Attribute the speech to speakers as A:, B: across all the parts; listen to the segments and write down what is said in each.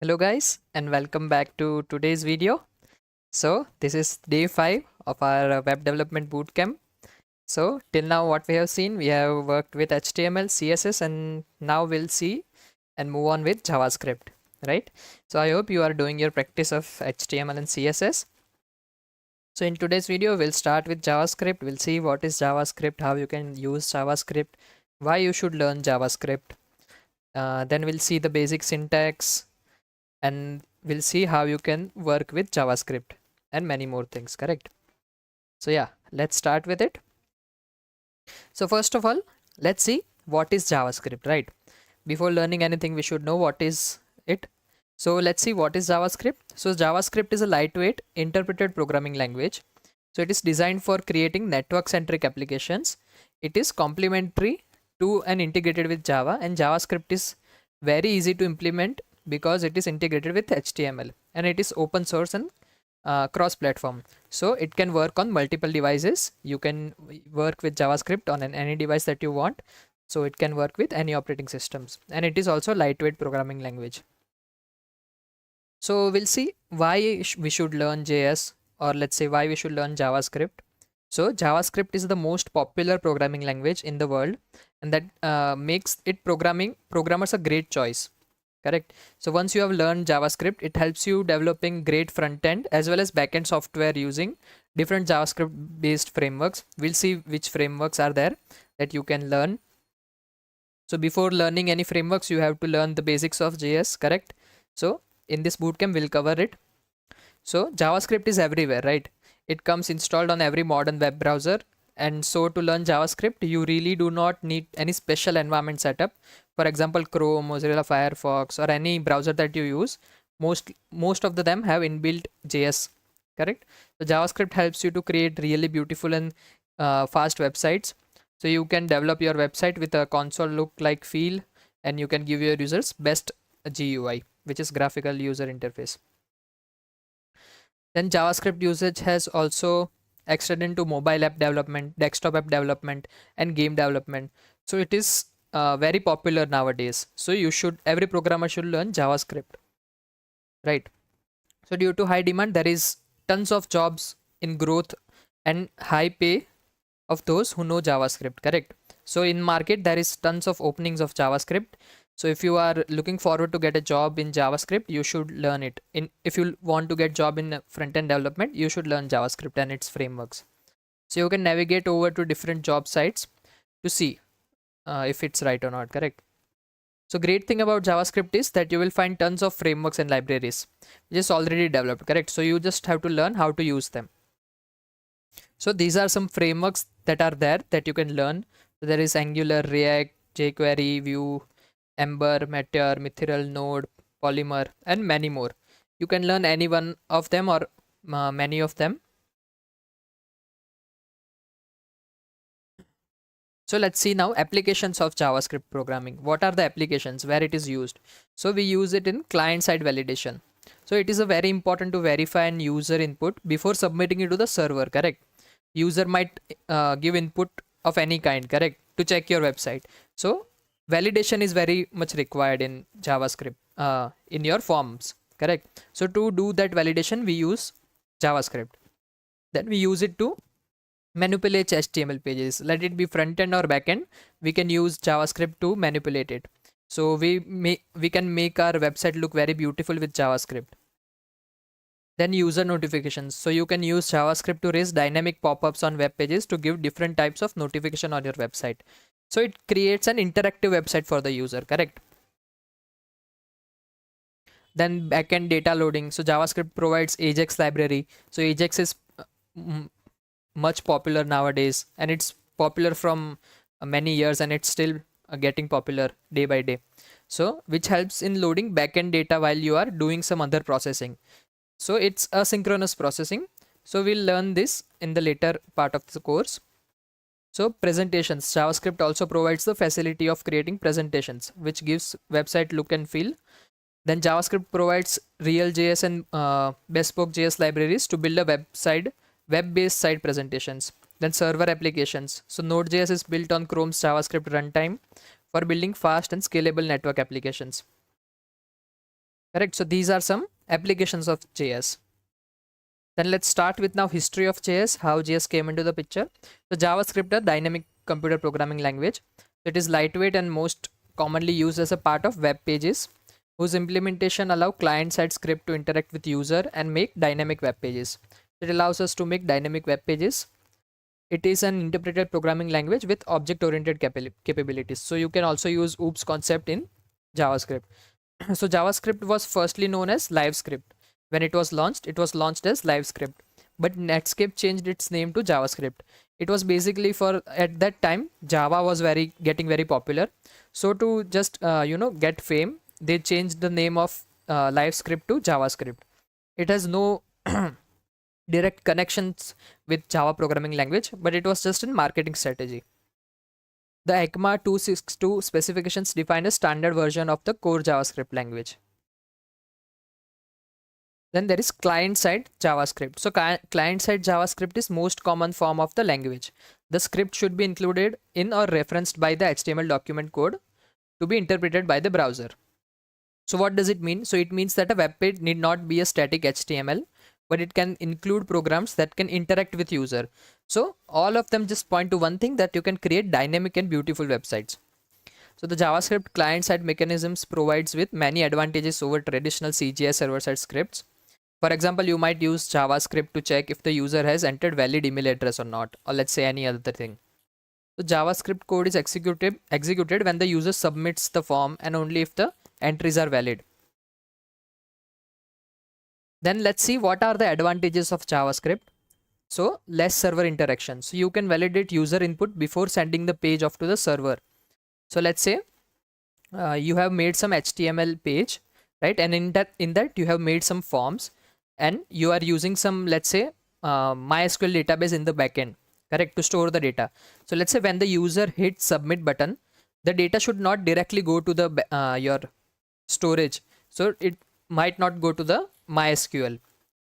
A: Hello guys and welcome back to today's video. So this is day 5 of our web development bootcamp. So till now what we have seen, we have worked with HTML, CSS and now we'll see and move on with JavaScript, right? So I hope you are doing your practice of HTML and CSS. So in today's video we'll start with JavaScript. We'll see what is JavaScript, how you can use JavaScript, why you should learn JavaScript. Then we'll see the basic syntax and we'll see how you can work with JavaScript and many more things, correct? So yeah, let's start with it. So first of all, let's see what is JavaScript, right? Before learning anything, we should know what is it. So let's see what is JavaScript. So JavaScript is a lightweight interpreted programming language. So it is designed for creating network centric applications. It is complementary to and integrated with Java, and JavaScript is very easy to implement because it is integrated with HTML and it is open source and cross platform, so it can work on multiple devices. You can work with JavaScript on any device that you want, so it can work with any operating systems, and it is also lightweight programming language. So we'll see why we should learn JS, or let's say why we should learn JavaScript. So JavaScript is the most popular programming language in the world, and that makes it programmers a great choice, correct? So once you have learned JavaScript, it helps you developing great front end as well as backend software using different JavaScript based frameworks. We'll see which frameworks are there that you can learn. So before learning any frameworks, you have to learn the basics of JS, correct? So in this bootcamp we'll cover it. So JavaScript is everywhere, right? It comes installed on every modern web browser, and so to learn JavaScript you really do not need any special environment setup. For example, Chrome, Mozilla Firefox, or any browser that you use, most of them have inbuilt JS, correct? So JavaScript helps you to create really beautiful and fast websites. So you can develop your website with a console look like feel, and you can give your users best GUI, which is graphical user interface. Then JavaScript usage has also extended into mobile app development, desktop app development, and game development. So it is very popular nowadays. So every programmer should learn JavaScript, right? So due to high demand, there is tons of jobs in growth and high pay of those who know JavaScript, correct? So in market there is tons of openings of JavaScript. So if you are looking forward to get a job in JavaScript, you should learn it. If you want to get job in front-end development, you should learn JavaScript and its frameworks. So you can navigate over to different job sites to see if it's right or not, correct? So great thing about JavaScript is that you will find tons of frameworks and libraries which is already developed, correct? So you just have to learn how to use them. So these are some frameworks that are there that you can learn. So there is Angular, React, jQuery, Vue, Ember, Meteor, Mithril, Node, Polymer, and many more. You can learn any one of them or many of them. So let's see now applications of JavaScript programming. What are the applications where it is used? So we use it in client-side validation. So it is a very important to verify an user input before submitting it to the server, correct? User might give input of any kind, correct, to check your website. So validation is very much required in JavaScript in your forms, correct? So to do that validation we use JavaScript. Then we use it to manipulate HTML pages, let it be front end or back end. We can use JavaScript to manipulate it. So we can make our website look very beautiful with JavaScript. Then user notifications. So you can use JavaScript to raise dynamic pop-ups on web pages to give different types of notification on your website. So it creates an interactive website for the user, correct? Then backend data loading. So JavaScript provides Ajax library. So Ajax is much popular nowadays, and it's popular from many years, and it's still getting popular day by day. So which helps in loading backend data while you are doing some other processing. So it's asynchronous processing. So we'll learn this in the later part of the course. So presentations. JavaScript also provides the facility of creating presentations, which gives website look and feel. Then JavaScript provides real.js and bespoke JS libraries to build a web-based site presentations. Then server applications. So Node.js is built on Chrome's JavaScript runtime for building fast and scalable network applications. correct? So these are some applications of JS. Then let's start with now history of JS, how JS came into the picture. So JavaScript, a dynamic computer programming language. It is lightweight and most commonly used as a part of web pages, whose implementation allow client-side script to interact with user and make dynamic web pages. It allows us to make dynamic web pages. It is an interpreted programming language with object-oriented capabilities. So you can also use OOPS concept in JavaScript. So JavaScript was firstly known as LiveScript. When it was launched as LiveScript. But Netscape changed its name to JavaScript. It was basically for, at that time, Java was getting very popular. So to just get fame, they changed the name of LiveScript to JavaScript. It has no direct connections with Java programming language, but it was just a marketing strategy. The ECMA 262 specifications define a standard version of the core JavaScript language. Then there is client-side JavaScript. So client-side JavaScript is most common form of the language. The script should be included in or referenced by the HTML document code to be interpreted by the browser. So what does it mean? So it means that a web page need not be a static HTML, but it can include programs that can interact with user. So all of them just point to one thing, that you can create dynamic and beautiful websites. So the JavaScript client-side mechanisms provides with many advantages over traditional CGI server-side scripts. For example, you might use JavaScript to check if the user has entered valid email address or not, or let's say any other thing. So JavaScript code is executed when the user submits the form and only if the entries are valid. Then let's see what are the advantages of JavaScript. So less server interaction. So you can validate user input before sending the page off to the server. So let's say you have made some HTML page, right? And in that you have made some forms, and you are using some, let's say, MySQL database in the backend, correct, to store the data. So let's say when the user hits submit button, the data should not directly go to the your storage. So it might not go to the MySQL.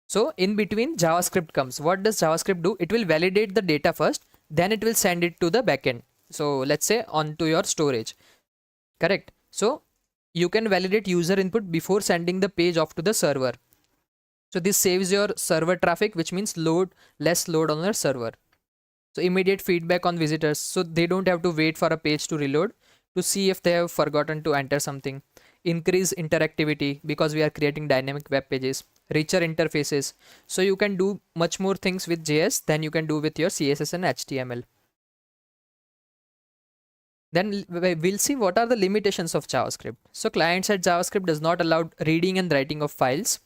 A: So in between JavaScript comes. What does JavaScript do? It will validate the data first, then it will send it to the backend. So let's say onto your storage, correct? So you can validate user input before sending the page off to the server. So this saves your server traffic, which means less load on your server. So immediate feedback on visitors. So they don't have to wait for a page to reload to see if they have forgotten to enter something. Increase interactivity because we are creating dynamic web pages. Richer interfaces. So you can do much more things with JS than you can do with your CSS and HTML. Then we'll see what are the limitations of JavaScript. So client-side JavaScript does not allow reading and writing of files.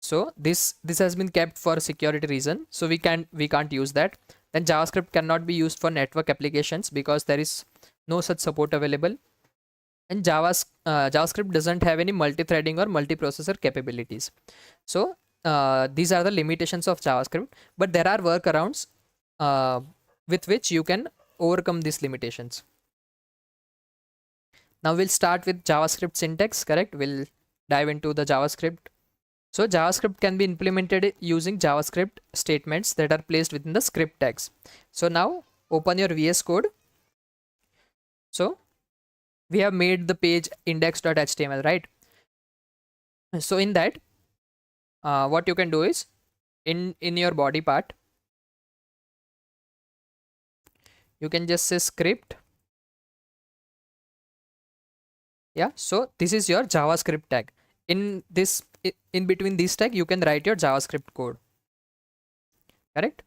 A: So this has been kept for security reason. So we can't use that. Then JavaScript cannot be used for network applications because there is no such support available. And JavaScript doesn't have any multi-threading or multiprocessor capabilities. So these are the limitations of JavaScript. But there are workarounds with which you can overcome these limitations. Now we'll start with JavaScript syntax, correct? We'll dive into the JavaScript. So JavaScript can be implemented using JavaScript statements that are placed within the script tags. So now open your VS Code. So we have made the page index.html, right? So in that, what you can do is in your body part, you can just say script. Yeah, so this is your JavaScript tag. In between this tag, you can write your JavaScript code, correct?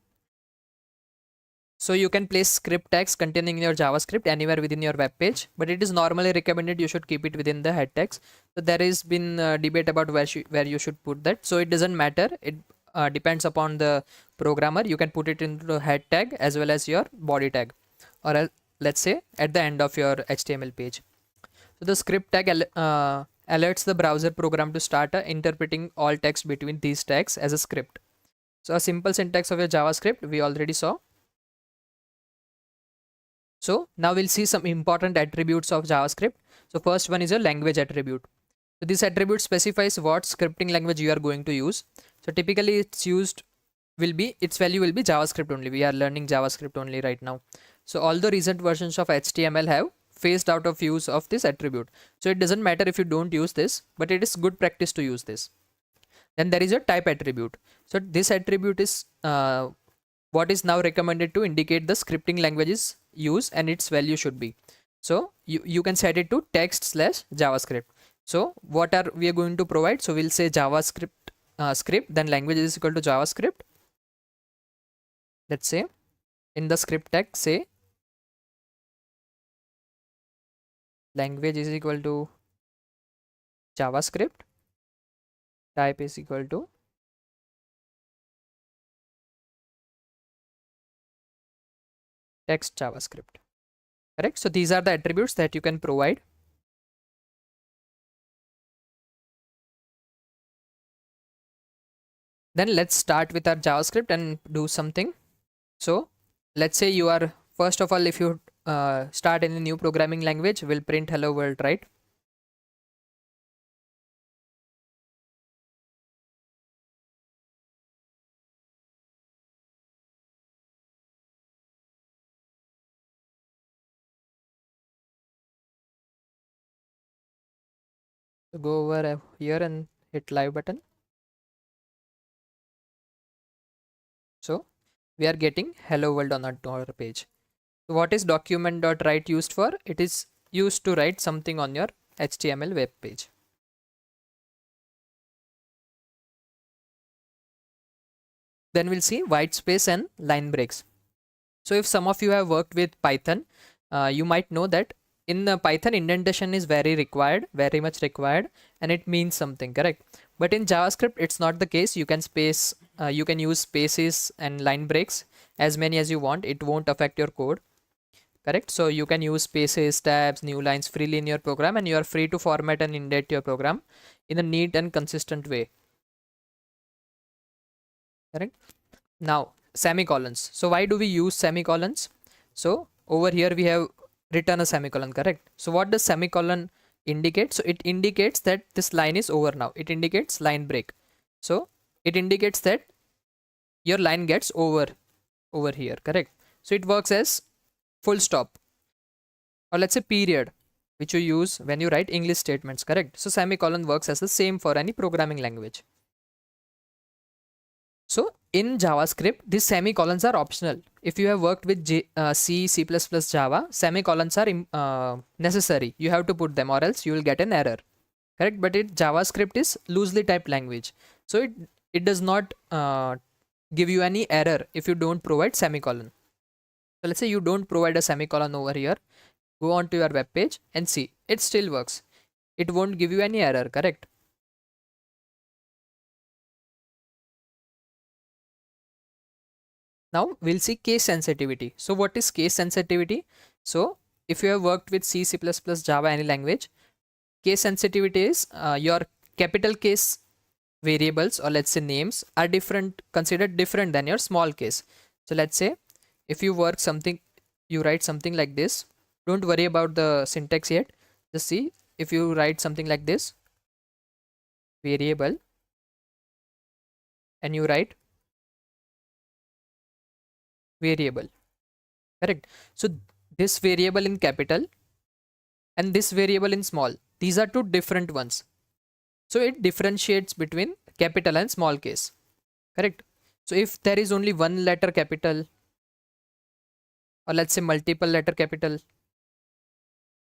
A: So you can place script tags containing your JavaScript anywhere within your web page, but it is normally recommended you should keep it within the head tags. So there has been debate about where you should put that. So it doesn't matter. It depends upon the programmer. You can put it into the head tag as well as your body tag, or let's say at the end of your HTML page. So the script tag alerts the browser program to start interpreting all text between these tags as a script. So a simple syntax of your JavaScript we already saw. So now we'll see some important attributes of JavaScript. So first one is a language attribute. So this attribute specifies what scripting language you are going to use. So typically its value will be JavaScript only. We are learning JavaScript only right now. So all the recent versions of HTML have phased out of use of this attribute. So it doesn't matter if you don't use this, but it is good practice to use this. Then there is a type attribute. So this attribute is what is now recommended to indicate the scripting languages use and its value should be. So you can set it to text slash JavaScript. So what are we are going to provide? So we'll say JavaScript script, then language is equal to JavaScript. Let's say in the script tag say language is equal to JavaScript, type is equal to text JavaScript. Correct. So these are the attributes that you can provide. Then let's start with our JavaScript and do something. So let's say you are, first of all, if you start any new programming language, we'll print hello world, right? So go over here and hit live button. So we are getting hello world on our page. So what is document.write used for? It is used to write something on your HTML web page. Then we'll see white space and line breaks. So if some of you have worked with Python, you might know that in Python indentation is very much required, and it means something, correct? But in JavaScript it's not the case. You can use spaces and line breaks as many as you want. It won't affect your code, correct? So you can use spaces, tabs, new lines freely in your program, and you are free to format and indent your program in a neat and consistent way, correct? Now semicolons. So why do we use semicolons? So over here we have written a semicolon, correct? So what does semicolon indicate? So it indicates that this line is over now. It indicates line break. So it indicates that your line gets over here, correct? So it works as full stop, or let's say period, which you use when you write English statements, correct? So semicolon works as the same for any programming language. So in JavaScript, these semicolons are optional. If you have worked with C, C++, Java, semicolons are necessary. You have to put them or else you will get an error, correct? But JavaScript is loosely typed language. So it does not give you any error if you don't provide semicolon. So let's say you don't provide a semicolon over here. Go on to your web page and see, it still works. It won't give you any error, correct? Now we'll see case sensitivity. So what is case sensitivity? So if you have worked with C, C++, Java, any language, case sensitivity is your capital case variables, or let's say names, are considered different than your small case. So let's say if you write something like this, don't worry about the syntax yet. Just see, if you write something like this, variable, and you write variable, correct? So this variable in capital and this variable in small, these are two different ones. So it differentiates between capital and small case, correct? So if there is only one letter capital, or let's say multiple letter capital,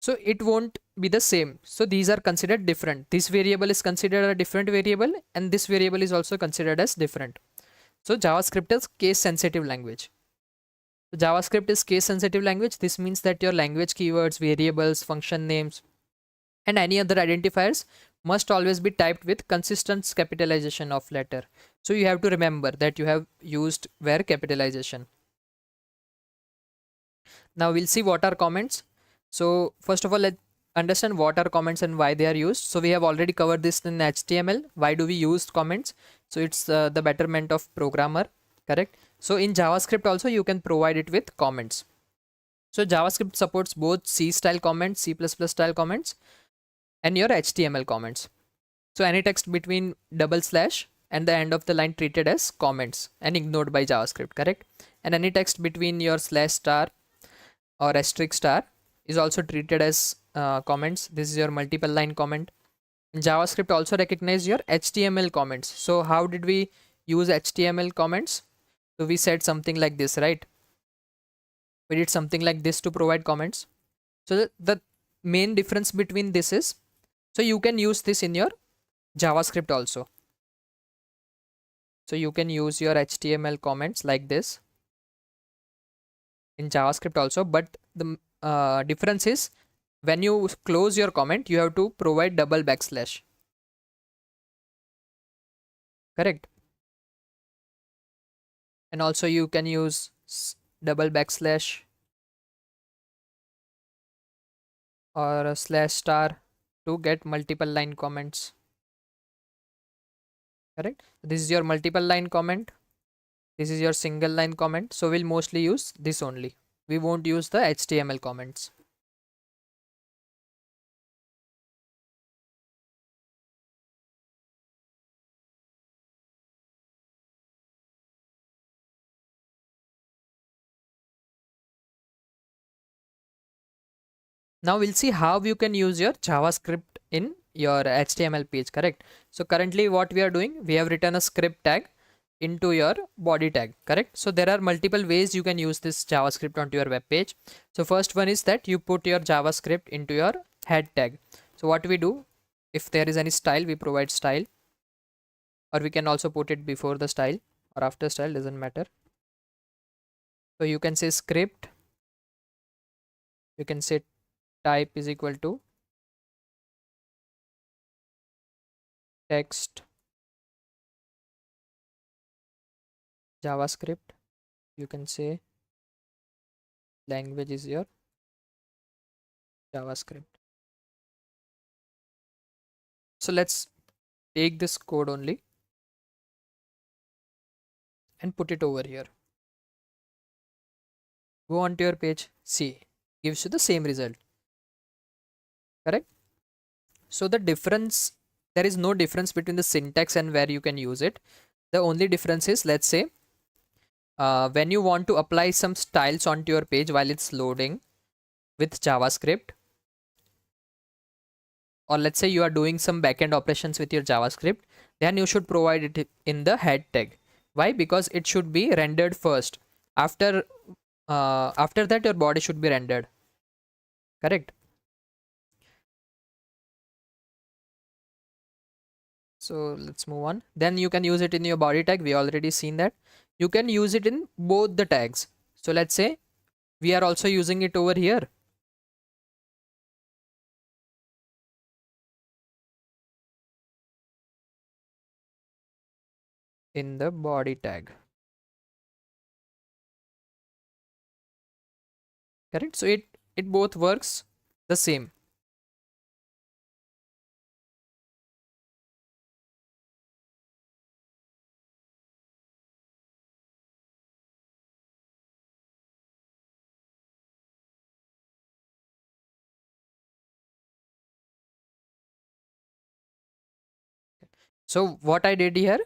A: so it won't be the same. So these are considered different. This variable is considered a different variable, and this variable is also considered as different. So JavaScript is case sensitive language. So JavaScript is case sensitive language. This means that your language keywords, variables, function names, and any other identifiers must always be typed with consistent capitalization of letter. So you have to remember that you have used where capitalization. Now we'll see what are comments. So first of all, let's understand what are comments and why they are used. So we have already covered this in HTML. Why do we use comments? So it's the betterment of programmer, correct? So in JavaScript also you can provide it with comments. So JavaScript supports both C style comments, C++ style comments, and your HTML comments. So any text between double slash and the end of the line treated as comments and ignored by JavaScript, correct? And any text between your slash star or asterisk star is also treated as comments. This is your multiple line comment. And JavaScript also recognize your HTML comments. So how did we use HTML comments? So we said something like this, right? We did something like this to provide comments. So the main difference between this is, so you can use this in your JavaScript also. So you can use your HTML comments like this in JavaScript also, but the difference is when you close your comment, you have to provide double backslash. Correct. And also you can use double backslash or a slash star to get multiple line comments. Correct. This is your multiple line comment. This is your single line comment. So we'll mostly use this only. We won't use the HTML comments. Now we'll see how you can use your JavaScript in your HTML page, correct? So currently what we are doing, we have written a script tag into your body tag, correct? So there are multiple ways you can use this JavaScript onto your web page. So first one is that you put your JavaScript into your head tag. So what we do, if there is any style, we provide style, or we can also put it before the style or after style, doesn't matter. So you can say script, you can say type is equal to text JavaScript, you can say language is your JavaScript. So let's take this code only and put it over here. Go onto your page, see, gives you the same result, correct? So the difference, there is no difference between the syntax and where you can use it. The only difference is, let's say when you want to apply some styles onto your page while it's loading with JavaScript, or let's say you are doing some backend operations with your JavaScript, then you should provide it in the head tag. Why? Because it should be rendered first. After that your body should be rendered, correct? So let's move on. Then you can use it in your body tag. We already seen that. You can use it in both the tags. So let's say we are also using it over here. In the body tag. Correct? So it both works the same. So what I did here,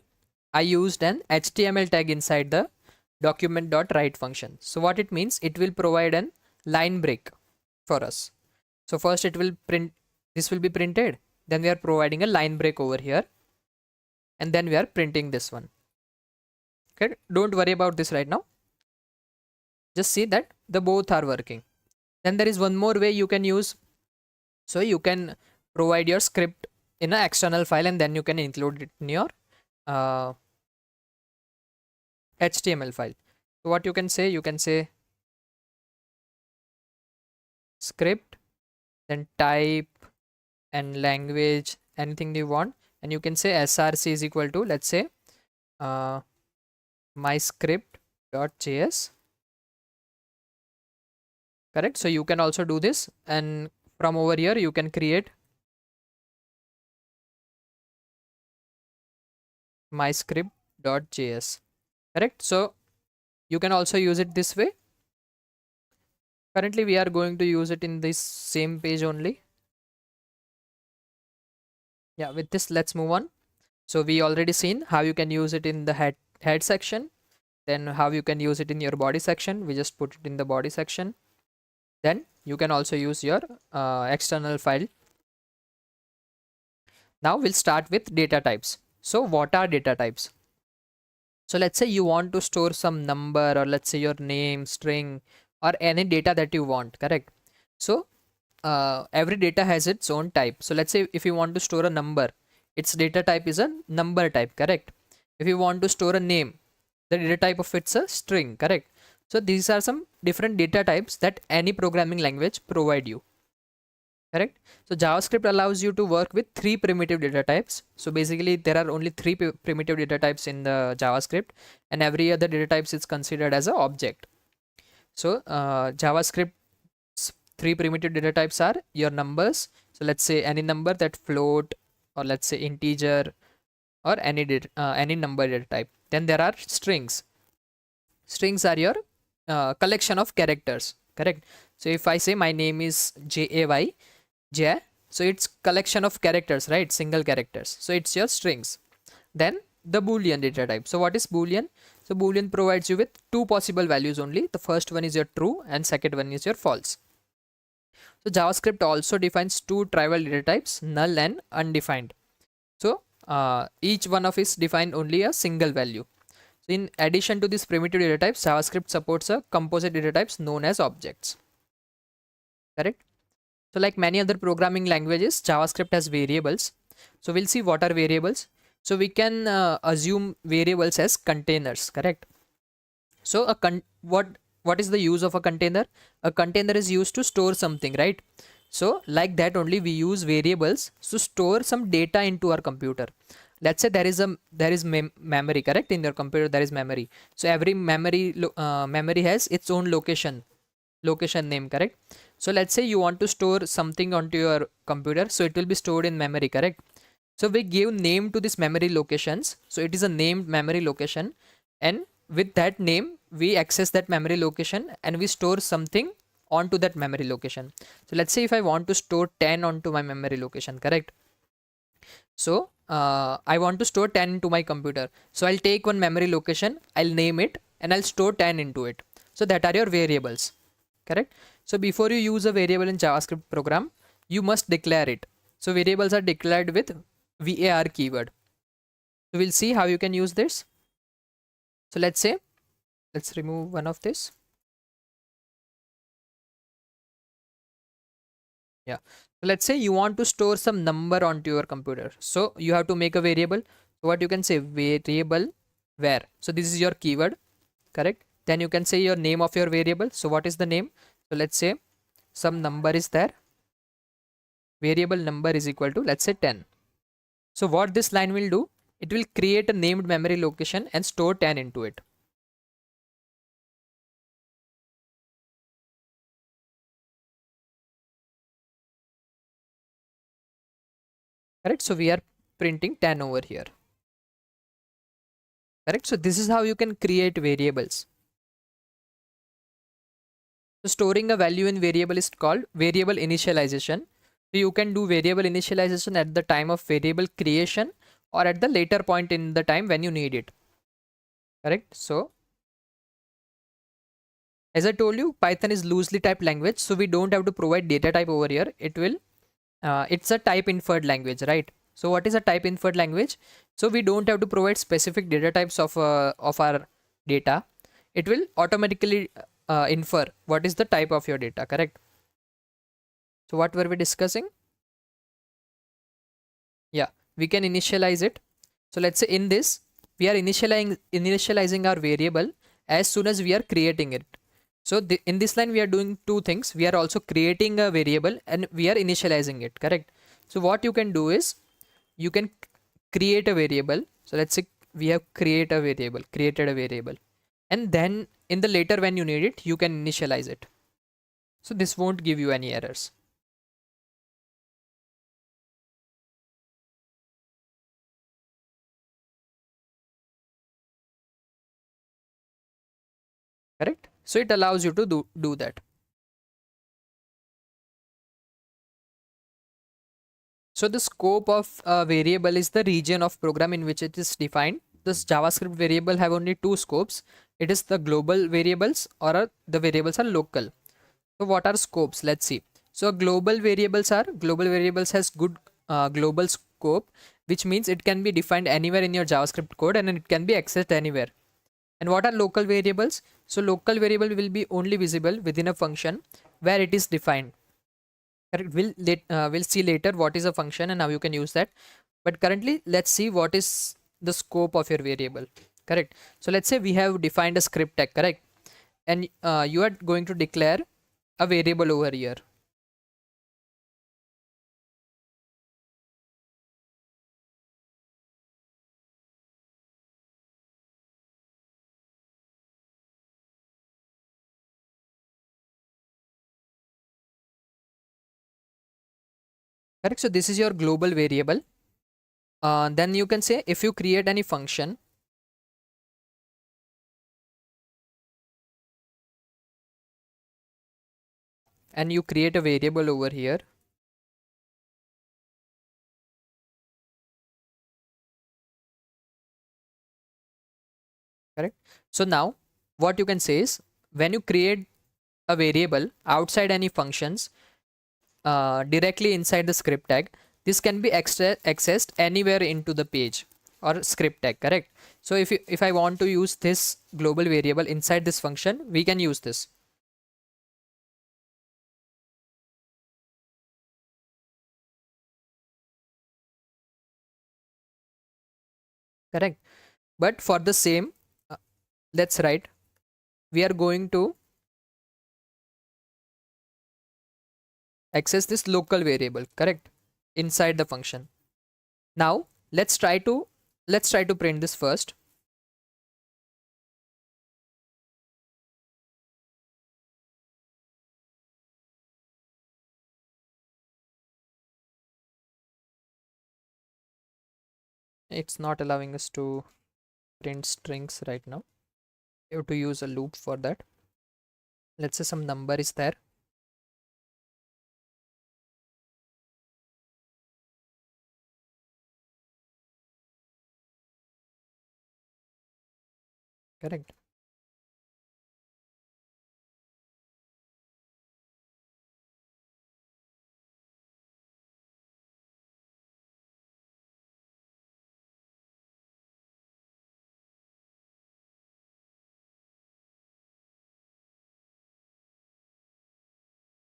A: I used an HTML tag inside the document.write function. So what it means, it will provide an line break for us. So first it will print, this will be printed, then we are providing a line break over here, and then we are printing this one. Okay, don't worry about this right now. Just see that the both are working. Then there is one more way you can use. So you can provide your script in an external file, and then you can include it in your HTML file. So what you can say script, then type and language, anything you want, and you can say src is equal to, let's say my script.js, correct? So you can also do this, and from over here you can create my script.js, correct? So you can also use it this way. Currently we are going to use it in this same page only. Yeah, with this let's move on. So we already seen how you can use it in the head section, then how you can use it in your body section. We just put it in the body section. Then You can also use your external file. Now we'll start with data types. So what are data types? So let's say you want to store some number, or let's say your name, string, or any data that you want, correct? So every data has its own type. So let's say if you want to store a number, its data type is a number type, correct? If you want to store a name, the data type of it's a string, correct? So these are some different data types that any programming language provide you, correct? So JavaScript allows you to work with three primitive data types. So basically there are only three primitive data types in the JavaScript, and every other data types is considered as an object. So JavaScript's three primitive data types are your numbers. So let's say any number that float, or let's say integer, or any number data type. Then there are strings. Strings are your collection of characters, correct? So if I say my name is Jay, so it's collection of characters, right? Single characters. So it's your strings. Then the Boolean data type. So what is Boolean? So Boolean provides you with two possible values only. The first one is your true, and second one is your false. So JavaScript also defines two trivial data types, null and undefined. So each one of is defined only a single value. So in addition to these primitive data types, JavaScript supports a composite data types known as objects, correct? So like many other programming languages, JavaScript has variables. So we'll see what are variables. So we can assume variables as containers, correct? So what is the use of a container? A container is used to store something, right? So like that only we use variables to store some data into our computer. Let's say there is memory, correct? In your computer there is memory. So every memory has its own location name, correct? So let's say you want to store something onto your computer, so it will be stored in memory, correct? So we give name to this memory locations. So it is a named memory location, and with that name we access that memory location and we store something onto that memory location. So let's say if I want to store 10 onto my memory location, correct? So I want to store 10 into my computer. So I'll take one memory location, I'll name it, and I'll store 10 into it. So that are your variables, correct? So before you use a variable in JavaScript program, you must declare it. So variables are declared with var keyword. So we'll see how you can use this. So let's remove one of this. Yeah. So let's say you want to store some number onto your computer. So you have to make a variable. So what you can say, variable var. So this is your keyword, correct? Then you can say your name of your variable. So what is the name? So let's say some number is there. Variable number is equal to, let's say, 10. So what this line will do, it will create a named memory location and store 10 into it. Correct? So we are printing 10 over here. Correct? So this is how you can create variables. So storing a value in variable is called variable initialization. So you can do variable initialization at the time of variable creation or at the later point in the time when you need it. Correct? So as I told you, Python is loosely typed language, so we don't have to provide data type over here. It's a type inferred language, right? So what is a type inferred language? So we don't have to provide specific data types of our data. It will automatically infer what is the type of your data, correct? So what were we discussing? Yeah, we can initialize it. So let's say in this, we are initializing our variable as soon as we are creating it. So in this line, we are doing two things. We are also creating a variable and we are initializing it, correct? So what you can do is you can create a variable. So let's say we have created a variable, and then in the later when you need it, you can initialize it. So this won't give you any errors. Correct? So it allows you to do that. So the scope of a variable is the region of program in which it is defined. This JavaScript variable have only two scopes. It is the global variables, or the variables are local. So what are scopes? Let's see. So global variables has good global scope, which means it can be defined anywhere in your JavaScript code and it can be accessed anywhere. And what are local variables? So local variable will be only visible within a function where it is defined. Correct. We'll see later what is a function and how you can use that. But currently, let's see what is the scope of your variable. Correct. So let's say we have defined a script tag. Correct. And you are going to declare a variable over here. Correct. So this is your global variable. Then you can say if you create any function, and you create a variable over here. Correct. So now what you can say is when you create a variable outside any functions, directly inside the script tag, this can be accessed anywhere into the page or script tag. Correct. So if I want to use this global variable inside this function, we can use this. Correct. But for the same, let's write, we are going to access this local variable. Correct, inside the function. Now let's try to print this first. It's not allowing us to print strings right now. You have to use a loop for that. Let's say some number is there. Correct.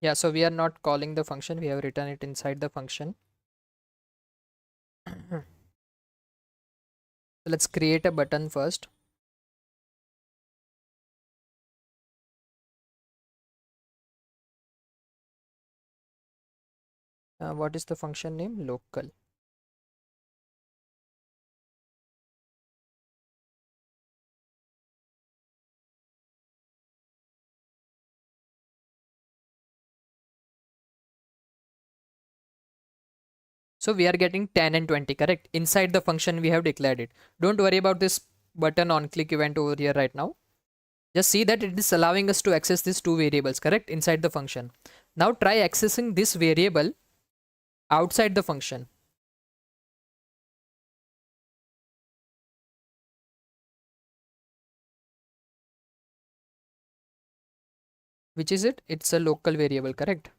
A: Yeah, so we are not calling the function, we have written it inside the function. So let's create a button first. What is the function name? Local. So we are getting 10 and 20. Correct. Inside the function we have declared it. Don't worry about this button on click event over here right now. Just see that it is allowing us to access these two variables. Correct, inside the function. Now try accessing this variable outside the function. Which is it? It's a local variable. Correct.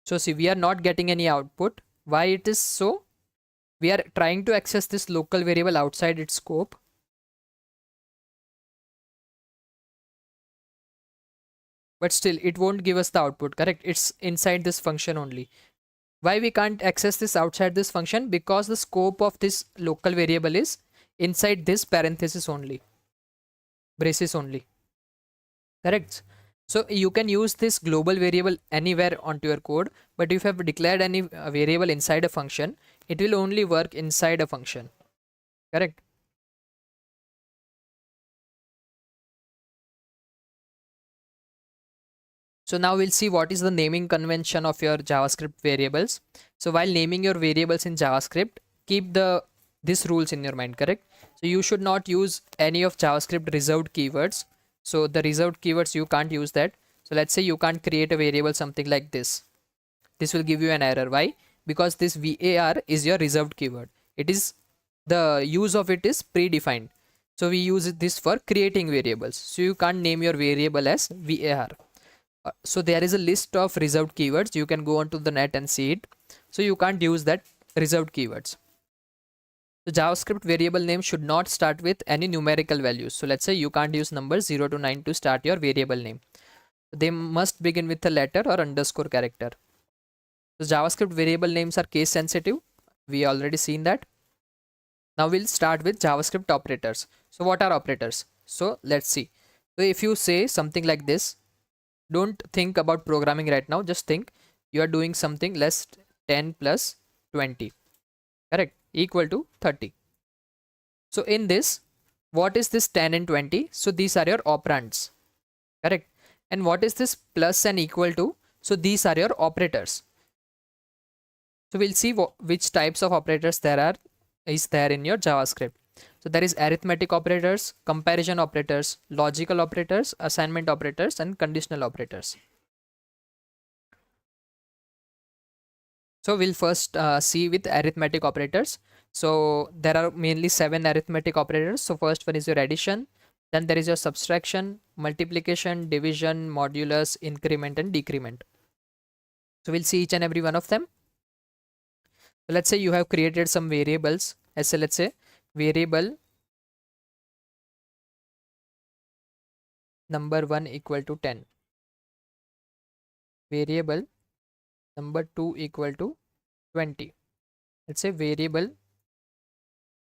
A: So see, we are not getting any output. Why it is so? We are trying to access this local variable outside its scope. But still it won't give us the output. Correct. It's inside this function only. Why we can't access this outside this function? Because the scope of this local variable is inside this parenthesis only, braces only. Correct. So you can use this global variable anywhere onto your code, but if you have declared any variable inside a function, it will only work inside a function. Correct. So now we'll see what is the naming convention of your JavaScript variables. So while naming your variables in JavaScript, keep these rules in your mind. Correct. So you should not use any of JavaScript reserved keywords. So the reserved keywords, you can't use that. So let's say you can't create a variable something like this. This will give you an error. Why? Because this var is your reserved keyword. It is, the use of it is predefined. So we use this for creating variables. So you can't name your variable as var. So there is a list of reserved keywords. You can go onto the net and see it. So you can't use that reserved keywords. The JavaScript variable name should not start with any numerical values. So let's say you can't use numbers 0 to 9 to start your variable name. They must begin with a letter or underscore character. So JavaScript variable names are case sensitive. We already seen that. Now we'll start with JavaScript operators. So what are operators? So let's see. So if you say something like this, don't think about programming right now. Just think you are doing something less 10 plus 20. Correct? Equal to 30. So in this, what is this 10 and 20? So these are your operands. Correct? And what is this plus and equal to? So these are your operators. So we'll see which types of operators is there in your JavaScript. So there is arithmetic operators, comparison operators, logical operators, assignment operators, and conditional operators. So we'll first see with arithmetic operators. So there are mainly 7 arithmetic operators. So first one is your addition, then there is your subtraction, multiplication, division, modulus, increment, and decrement. So we'll see each and every one of them. So let's say you have created some variables. Let's say variable number 1 equal to 10, variable number 2 equal to 20. Let's say variable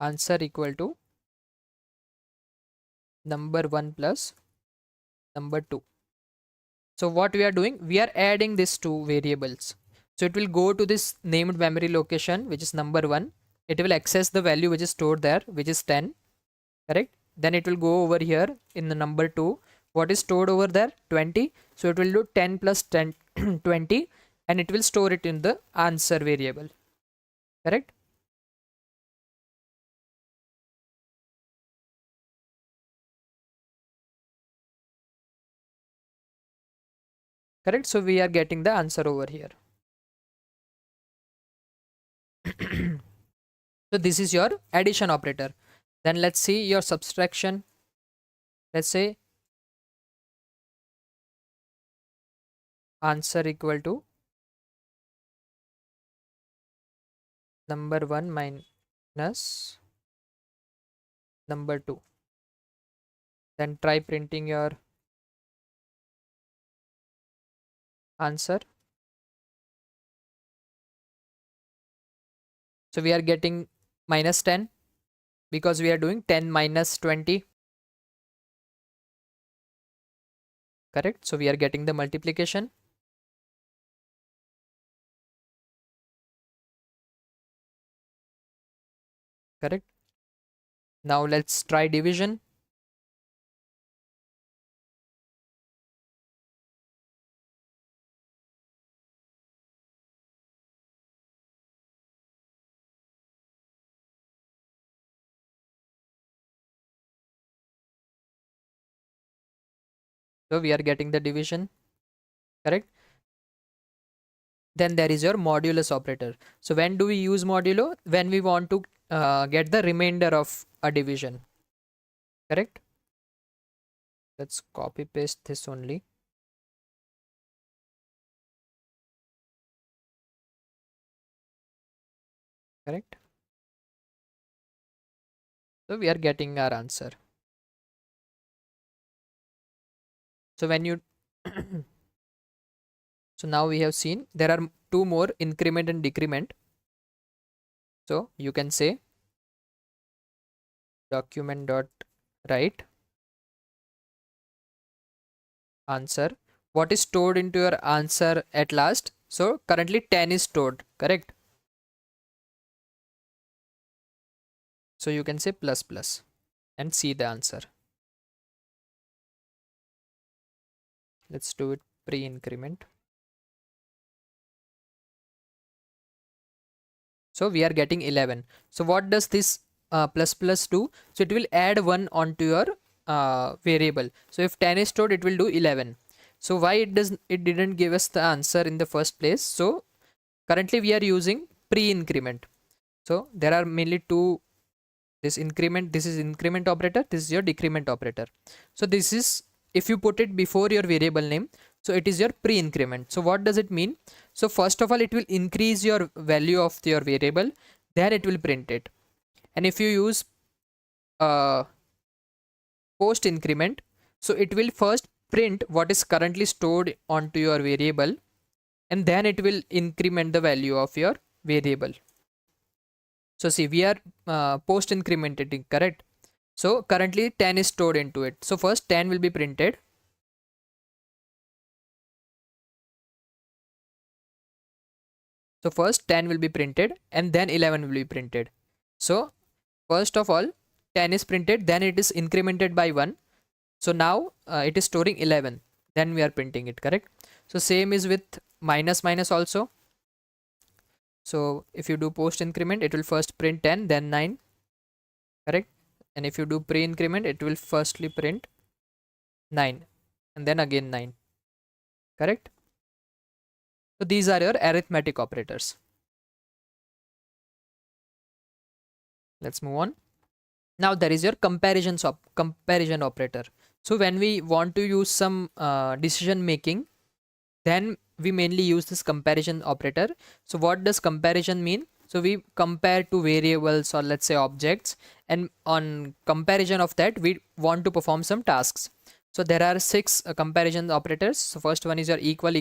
A: answer equal to number 1 plus number 2. So what we are doing, we are adding these two variables. So it will go to this named memory location, which is number 1. It will access the value which is stored there, which is 10. Correct? Then it will go over here in the number 2. What is stored over there? 20. So it will do 10 plus 10 20, and it will store it in the answer variable. Correct? Correct? So we are getting the answer over here. So this is your addition operator. Then let's see your subtraction. Let's say answer equal to number 1 minus number 2. Then try printing your answer. So we are getting minus 10 because we are doing 10 minus 20. Correct? So we are getting the multiplication. Correct? Now let's try division. So we are getting the division. Correct? Then there is your modulus operator. So when do we use modulo? When we want to get the remainder of a division. Correct? Let's copy paste this only. Correct? So we are getting our answer. So when you so now we have seen there are two more, increment and decrement. So you can say document dot write answer. What is stored into your answer at last? So currently 10 is stored. Correct? So you can say plus plus and see the answer. Let's do it pre-increment. So we are getting 11. So what does this plus plus do? So it will add 1 onto your variable. So if 10 is stored, it will do 11. So why it didn't give us the answer in the first place? So currently we are using pre-increment. So there are mainly two this increment, this is increment operator, this is your decrement operator. So this is, if you put it before your variable name, so it is your pre-increment. So what does it mean? So first of all, it will increase your value of your variable, then it will print it. And if you use post increment, so it will first print what is currently stored onto your variable, and then it will increment the value of your variable. So see, we are post incrementing, correct? So currently 10 is stored into it. So first 10 will be printed. So first 10 will be printed and then 11 will be printed. So first of all 10 is printed, then it is incremented by 1. So now it is storing 11, then we are printing it, correct? So same is with minus minus also. So if you do post increment, it will first print 10, then 9, correct? And if you do pre increment, it will firstly print 9 and then again 9, correct? So these are your arithmetic operators. Let's move on. Now there is your comparison operator. So when we want to use some decision making, then we mainly use this comparison operator. So what does comparison mean? So we compare two variables or let's say objects, and on comparison of that we want to perform some tasks. So there are 6 comparison operators. So first one is your equal.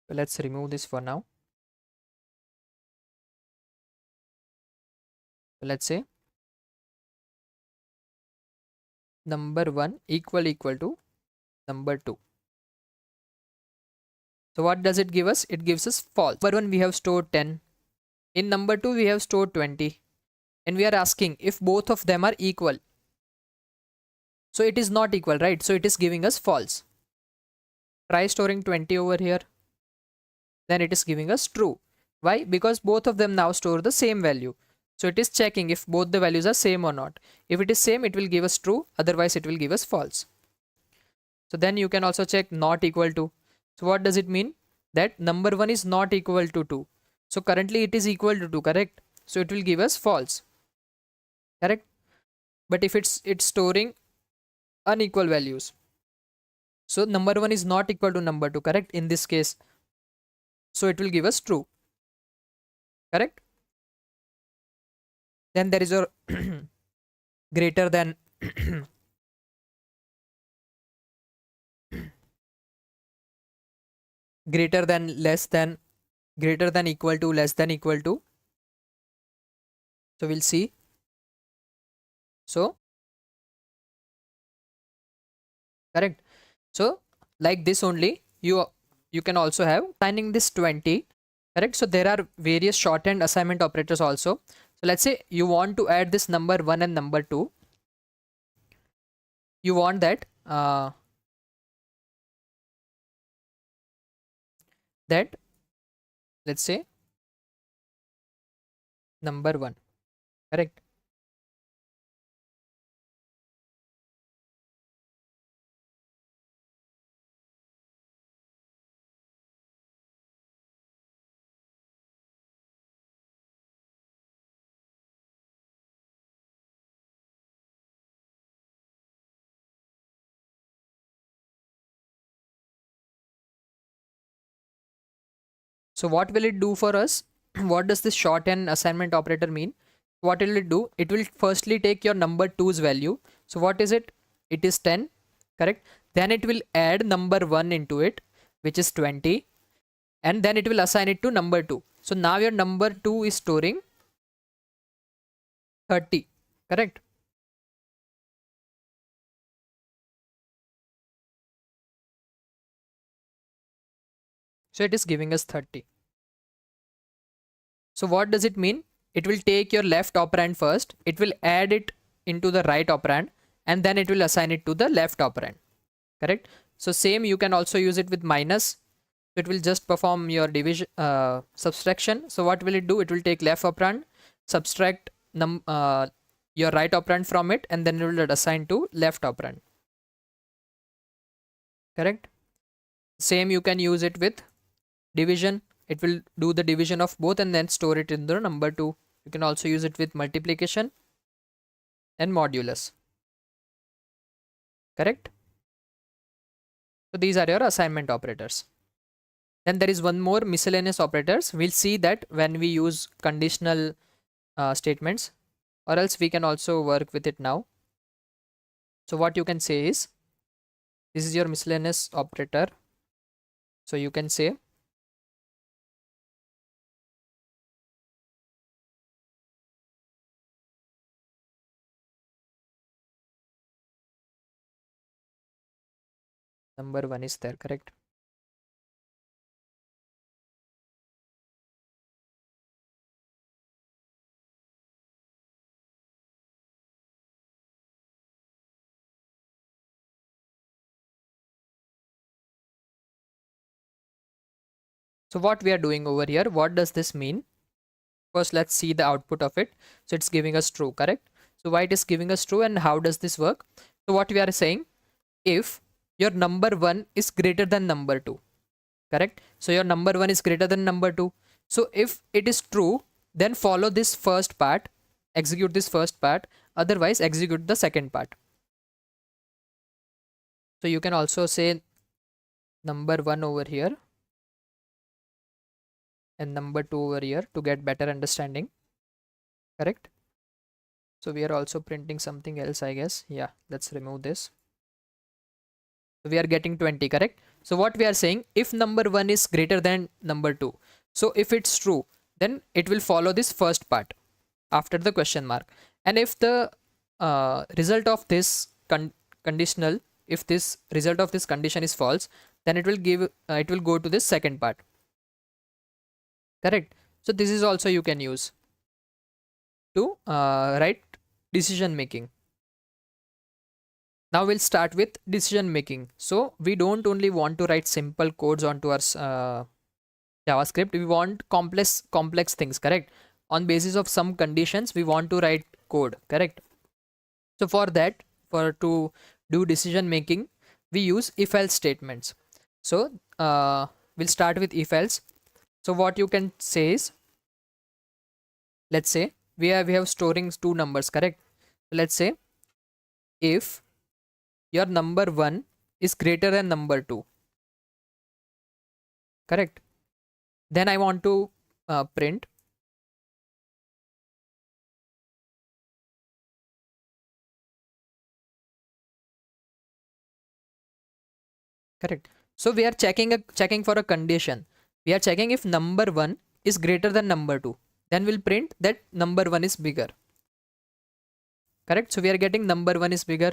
A: So let's remove this for now. So let's say number 1 equal to number 2. So what does it give us? It gives us false. Number 1 we have stored 10. In number 2 we have stored 20. And we are asking if both of them are equal. So it is not equal, right? So it is giving us false. Try storing 20 over here. Then it is giving us true. Why? Because both of them now store the same value. So it is checking if both the values are same or not. If it is same, it will give us true. Otherwise it will give us false. So then you can also check not equal to. So what does it mean? That number 1 is not equal to 2. So currently it is equal to 2, correct? So it will give us false, correct? But if it's storing unequal values, so number 1 is not equal to number 2, correct, in this case, so it will give us true, correct? Then there is your greater than greater than, less than, greater than equal to, less than equal to. So we'll see. So correct. So like this only, you can also have assigning this 20, correct? So there are various shorthand assignment operators also. So let's say you want to add this number 1 and number 2. You want that that let's say number 1, correct? So what will it do for us? What does this shorthand assignment operator mean? What will it do? It will firstly take your number 2's value. So what is it? It is 10, correct? Then it will add number 1 into it, which is 20, and then it will assign it to number 2. So now your number 2 is storing 30, correct? So it is giving us 30. So what does it mean? It will take your left operand first, it will add it into the right operand, and then it will assign it to the left operand, correct? So same, you can also use it with minus. It will just perform your division, subtraction. So what will it do? It will take left operand, subtract your right operand from it, and then it will assign to left operand, correct? Same, you can use it with division. It will do the division of both and then store it in the number 2. You can also use it with multiplication and modulus. Correct? So these are your assignment operators. Then there is one more, miscellaneous operators. We'll see that when we use conditional statements, or else we can also work with it now. So what you can say is, this is your miscellaneous operator. So you can say number 1 is there, correct? So what we are doing over here, what does this mean? First, let's see the output of it. So it's giving us true, correct? So why it is giving us true, and how does this work? So what we are saying, if your number 1 is greater than number 2, correct? So your number 1 is greater than number 2. So if it is true, then follow this first part, execute this first part, otherwise execute the second part. So you can also say number 1 over here and number 2 over here to get better understanding, correct? So we are also printing something else, I guess. Yeah, let's remove this. So we are getting 20, correct? So what we are saying, if number 1 is greater than number 2, so if it's true, then it will follow this first part after the question mark. And if the result of this conditional, if this result of this condition is false, then it will give it will go to this second part, correct? So this is also you can use to write decision making. Now we'll start with decision making. So we don't only want to write simple codes onto our JavaScript. We want complex things, correct? On basis of some conditions, we want to write code, correct? So for that, to do decision making, we use if else statements. So we'll start with if else. So what you can say is, let's say we have storing two numbers, correct? So let's say if your number 1 is greater than number 2, correct? Then I want to print correct. So we are checking for a condition. We are checking if number 1 is greater than number 2, then we'll print that number 1 is bigger, correct? So we are getting number 1 is bigger.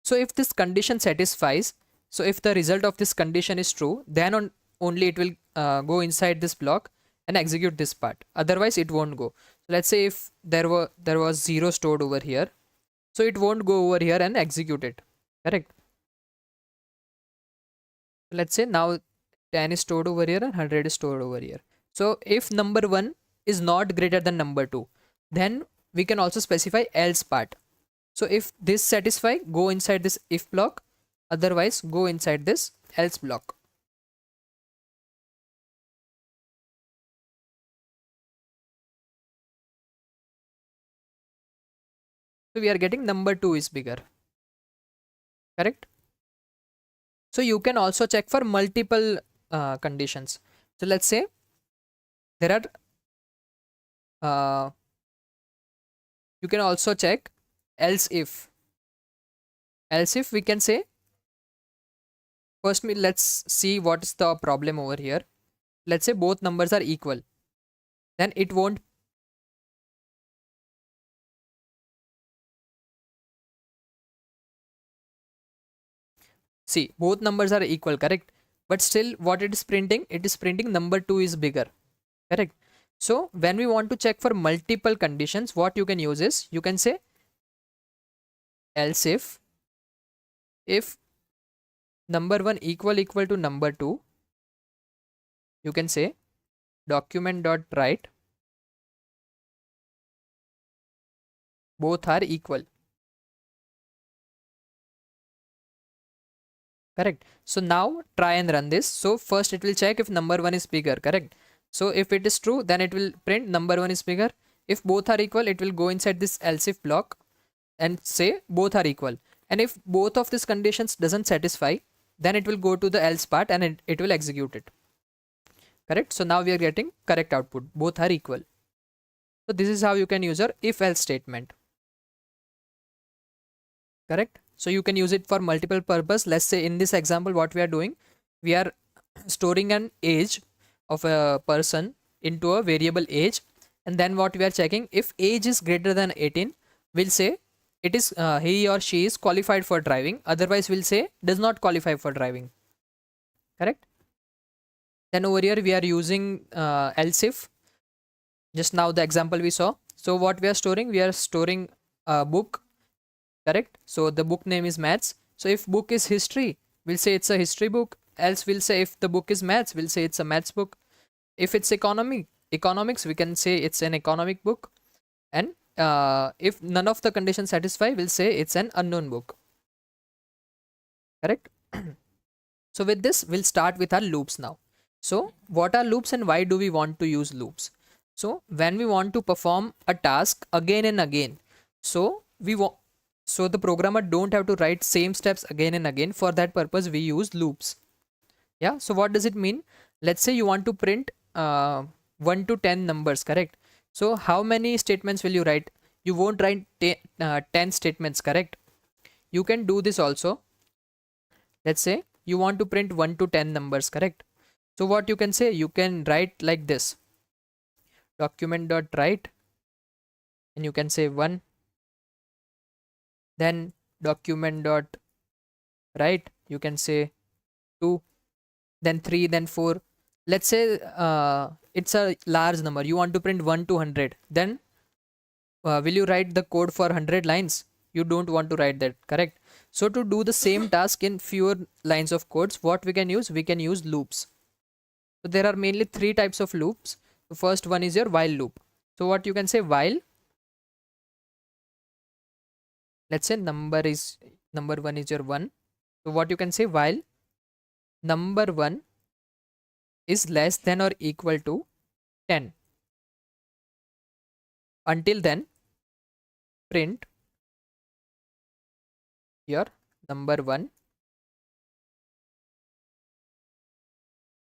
A: So if this condition satisfies, so if the result of this condition is true, then only it will go inside this block and execute this part, otherwise it won't go. So let's say if there was 0 stored over here, so it won't go over here and execute it, correct? Let's say now 10 is stored over here and 100 is stored over here. So if number 1 is not greater than number 2, then we can also specify else part. So if this satisfy, go inside this if block, otherwise go inside this else block. So we are getting number 2 is bigger, correct? So you can also check for multiple conditions. So let's say there are you can also check else if we can say, first let's see what is the problem over here. Let's say both numbers are equal, then it won't. See, both numbers are equal, correct? But still what it is printing, it is printing number 2 is bigger, correct? So when we want to check for multiple conditions, what you can use is, you can say else if number 1 equal to number 2, you can say document dot write both are equal, correct? So now try and run this. So first it will check if number 1 is bigger, correct? So if it is true, then it will print number 1 is bigger. If both are equal, it will go inside this else if block and say both are equal. And if both of these conditions doesn't satisfy, then it will go to the else part and it will execute it. Correct? So now we are getting correct output. Both are equal. So this is how you can use your if else statement. Correct? So you can use it for multiple purpose. Let's say in this example, what we are doing, we are storing an age of a person into a variable age, and then what we are checking, if age is greater than 18, we'll say it is he or she is qualified for driving, otherwise we'll say does not qualify for driving. Correct? Then over here we are using else if. Just now the example we saw. So what we are storing a book. Correct? So the book name is maths. So if book is history, we'll say it's a history book. Else we'll say if the book is maths, we'll say it's a maths book. If it's economics, we can say it's an economic book. And if none of the conditions satisfy, we'll say it's an unknown book. Correct? So with this, we'll start with our loops now. So what are loops and why do we want to use loops? So when we want to perform a task again and again, so the programmer don't have to write same steps again and again. For that purpose, we use loops. Yeah. So what does it mean? Let's say you want to print 1 to 10 numbers. Correct? So how many statements will you write? You won't write 10 statements. Correct? You can do this also. Let's say you want to print 1 to 10 numbers. Correct? So what you can say, you can write like this, document.write, and you can say 1, then document.write, you can say 2, then 3, then 4. Let's say it's a large number, you want to print 1 to 100, then will you write the code for 100 lines? You don't want to write that. Correct? So to do the same task in fewer lines of codes, what we can use loops. So there are mainly 3 types of loops. The first one is your while loop. So what you can say, while, let's say number 1 is your 1. So what you can say, while number 1 is less than or equal to 10. Until then, print your number 1,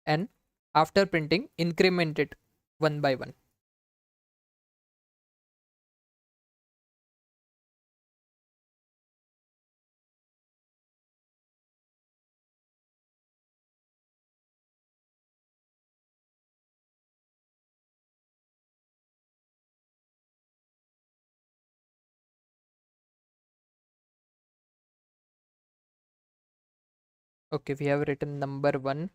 A: and after printing, increment it 1 by 1. Okay, we have written number 1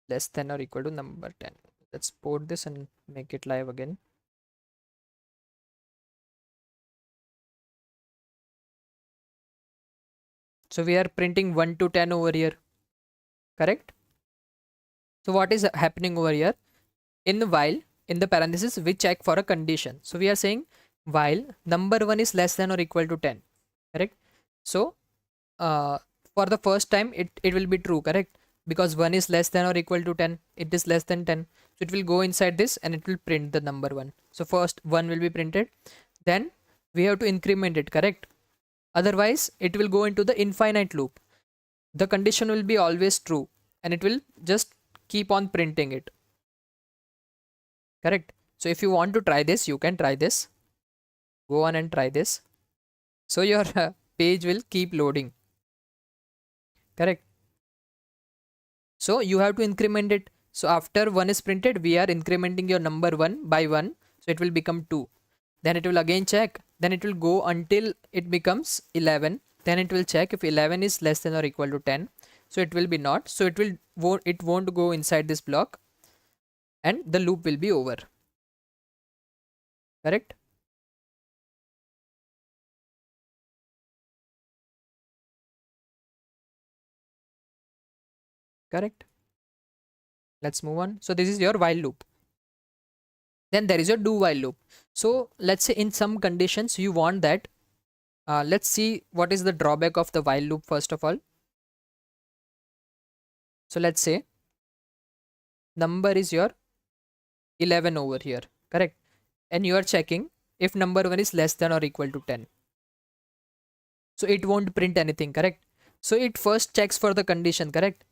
A: less than or equal to number 10. Let's port this and make it live again. So we are printing 1 to 10 over here. Correct? So what is happening over here? In the while, in the parenthesis, we check for a condition. So we are saying while number 1 is less than or equal to 10. Correct? So for the first time, it will be true. Correct? Because 1 is less than or equal to 10. It is less than 10. So it will go inside this and it will print the number 1. So first 1 will be printed. Then we have to increment it. Correct? Otherwise, it will go into the infinite loop. The condition will be always true and it will just keep on printing it. Correct? So if you want to try this, you can try this. Go on and try this. So your page will keep loading. Correct? So you have to increment it. So after 1 is printed, we are incrementing your number 1 by 1. So it will become 2. Then it will again check. Then it will go until it becomes 11. Then it will check if 11 is less than or equal to 10. So it will be not. So it won't go inside this block. And the loop will be over. Correct? Correct? Let's move on. So this is your while loop. Then there is your do while loop. So let's say in some conditions you want that. Let's see what is the drawback of the while loop first of all. So let's say number is your 11 over here. correct? And you are checking if number 1 is less than or equal to 10. So it won't print anything, correct? So it first checks for the condition, correct?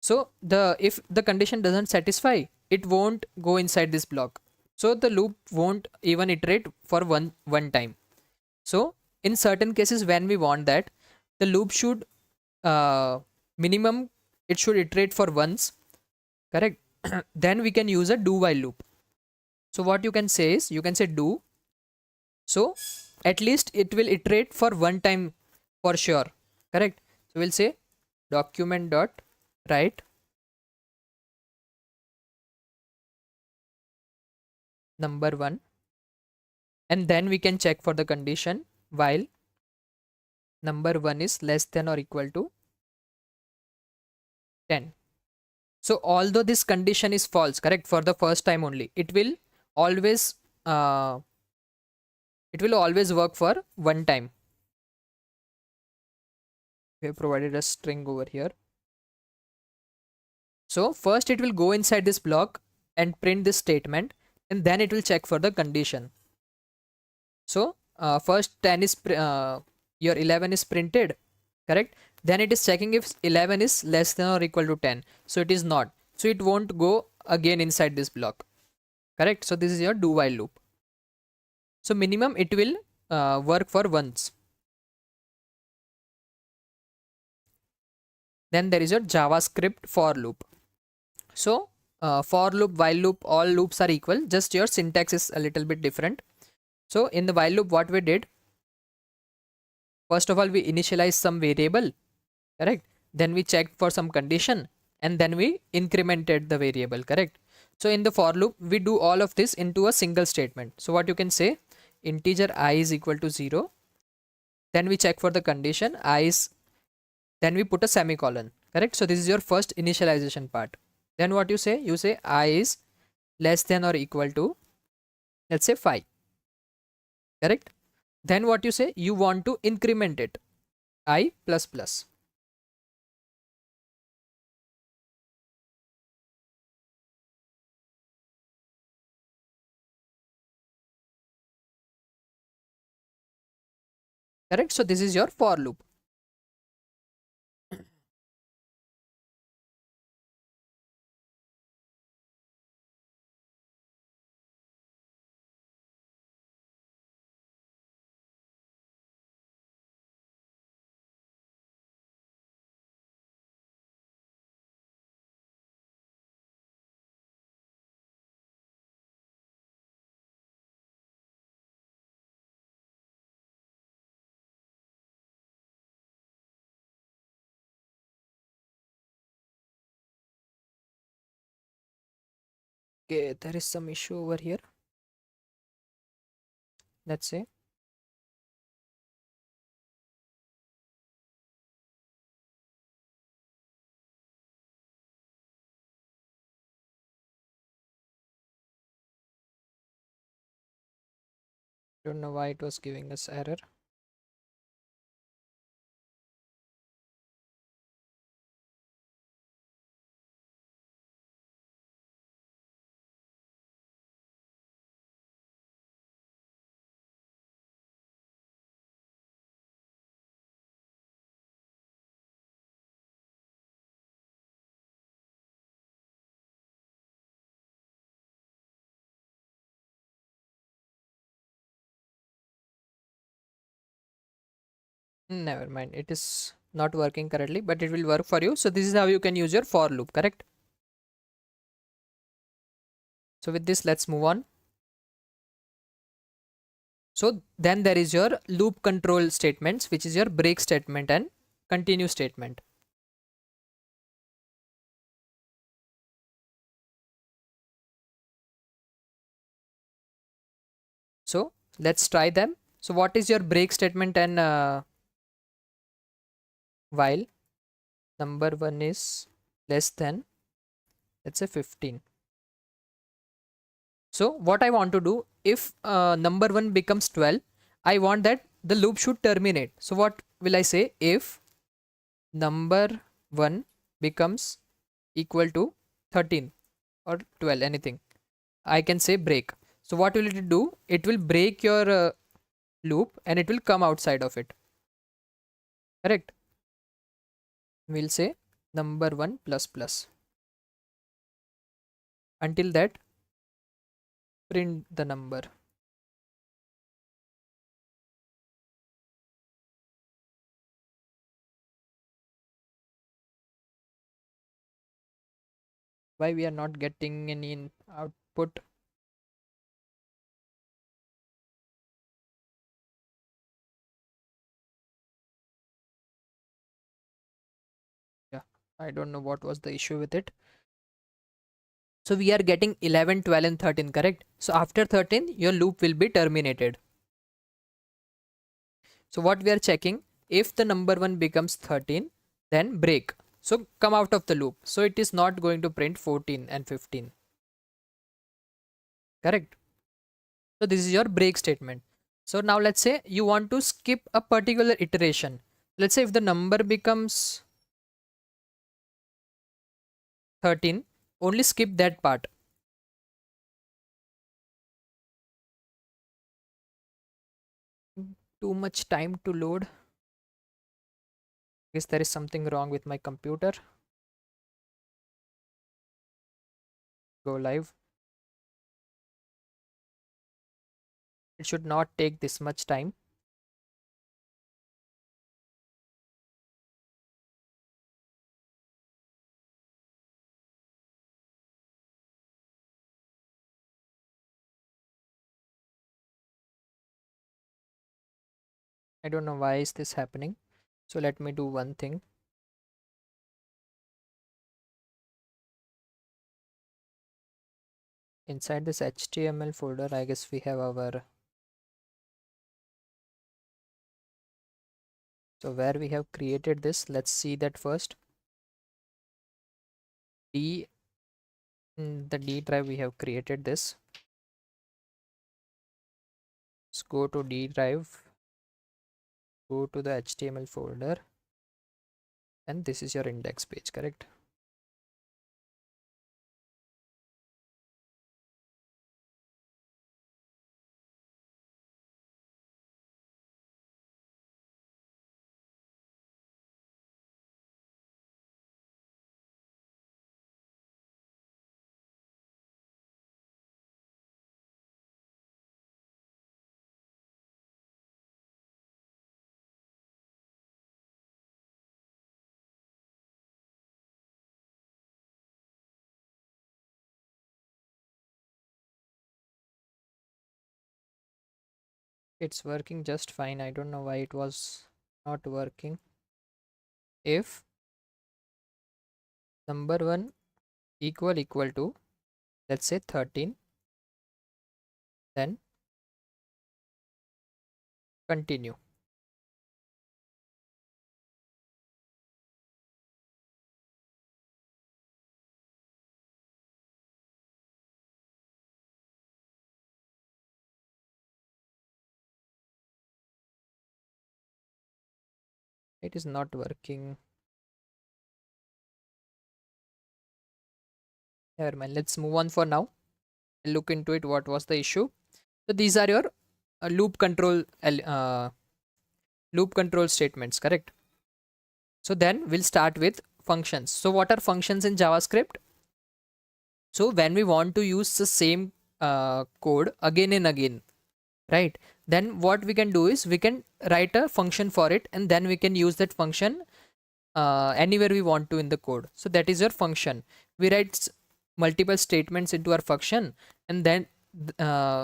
A: So the if the condition doesn't satisfy, it won't go inside this block. So the loop won't even iterate for one time. So in certain cases when we want that, the loop should minimum it should iterate for once, correct? Then we can use a do while loop. So what you can say is, you can say do, so at least it will iterate for one time for sure, correct? So we'll say document dot write number 1, and then we can check for the condition while number 1 is less than or equal to 10. So although this condition is false, correct, for the first time only, always uh, it will always work for one time. We have provided a string over here. So first it will go inside this block and print this statement, and then it will check for the condition. So first 10 is your 11 is printed, correct? Then it is checking if 11 is less than or equal to 10. So it is not. So it won't go again inside this block, correct? So this is your do while loop. So minimum it will work for once. Then there is your JavaScript for loop. So for loop, while loop, all loops are equal, just your syntax is a little bit different. So in the while loop, what we did, first of all we initialize some variable, correct? Then we checked for some condition, and then we incremented the variable, correct? So in the for loop we do all of this into a single statement. So what you can say, integer I is equal to 0, then we check for the condition I is, then we put a semicolon, correct? So this is your first initialization part. Then what you say, I is less than or equal to, let's say 5, correct? Then what you say, you want to increment it, I plus plus. Correct? So this is your for loop. Okay, there is some issue over here. Let's say don't know why it was giving us error. Never mind, it is not working correctly, but it will work for you. So this is how you can use your for loop, correct? So with this, let's move on. So then there is your loop control statements, which is your break statement and continue statement. So let's try them. So what is your break statement and while number 1 is less than, let's say 15. So what I want to do, if number 1 becomes 12, I want that the loop should terminate. So what will I say? If number 1 becomes equal to 13 or 12, anything, I can say break. So what will it do? It will break your loop and it will come outside of it. Correct? We'll say number 1 plus plus. Until that, print the number. Why we are not getting any output? Yeah, I don't know what was the issue with it. So we are getting 11, 12 and 13, correct? So after 13, your loop will be terminated. So what we are checking, if the number 1 becomes 13, then break. So come out of the loop. So it is not going to print 14 and 15. Correct? So this is your break statement. So now let's say you want to skip a particular iteration. Let's say if the number becomes 13, only skip that part. Too much time to load. Guess there is something wrong with my computer. Go live. It should not take this much time. I don't know why is this happening. So let me do one thing. Inside this HTML folder, I guess we have our, so where we have created this, let's see that first. D, in the D drive we have created this. Let's go to D drive, go to the HTML folder, and this is your index page, correct? It's working just fine. I don't know why it was not working. If number 1 equal to, let's say 13, then continue. It is not working. Never mind. Let's move on for now. Look into it. What was the issue? So these are your loop control statements, correct? So then we'll start with functions. So what are functions in JavaScript? So when we want to use the same code again and again, right? Then what we can do is we can write a function for it, and then we can use that function anywhere we want to in the code. So that is your function. We write multiple statements into our function, and then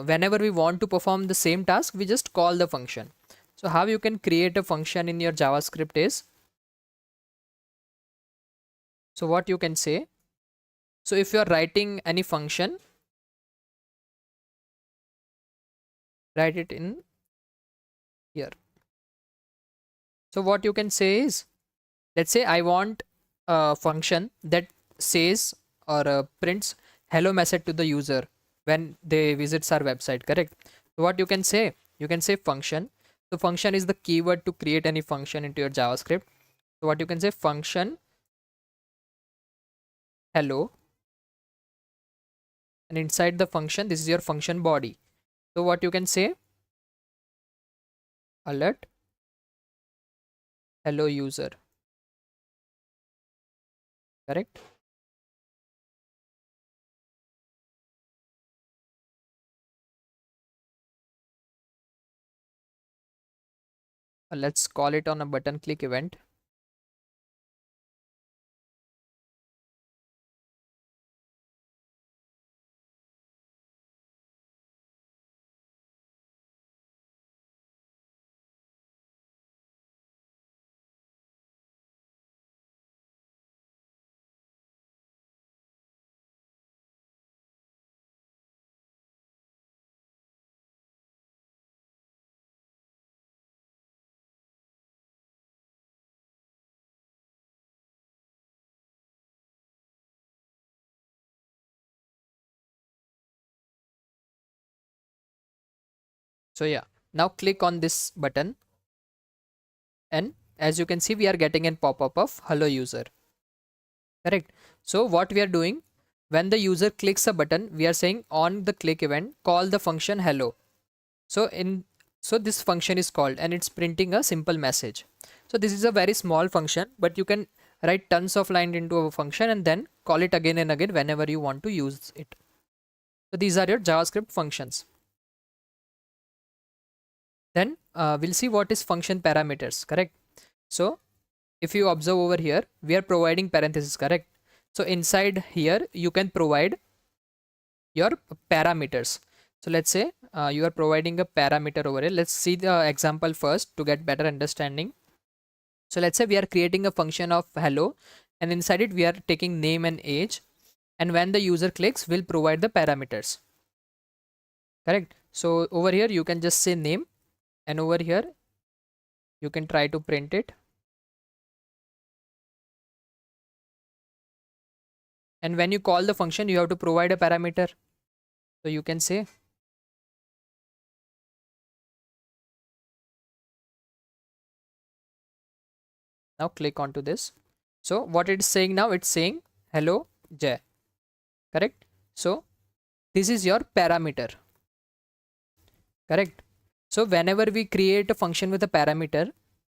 A: whenever we want to perform the same task, we just call the function. So how you can create a function in your JavaScript is, so what you can say, so if you are writing any function, write it in here. So what you can say is, let's say I want a function that says or prints hello message to the user when they visits our website, correct? So what you can say, function. So function is the keyword to create any function into your JavaScript. So what you can say, function hello and inside the function, this is your function body. So what you can say, alert hello user, correct? Let's call it on a button click event. So yeah, now click on this button, and as you can see, we are getting a pop-up of hello user, correct? So what we are doing, when the user clicks a button, we are saying on the click event, call the function hello. So this function is called and it's printing a simple message. So this is a very small function, but you can write tons of lines into a function and then call it again and again whenever you want to use it. So these are your JavaScript functions. Then we'll see what is function parameters, correct? So if you observe over here, we are providing parentheses, correct? So inside here, you can provide your parameters. So let's say you are providing a parameter over here. Let's see the example first to get better understanding. So let's say we are creating a function of hello, and inside it we are taking name and age, and when the user clicks, we'll provide the parameters, correct? So over here you can just say name, and over here you can try to print it, and when you call the function, you have to provide a parameter. So you can say now click onto this. So what it's saying now, it's saying hello Jay, correct? So this is your parameter, correct? So whenever we create a function with a parameter,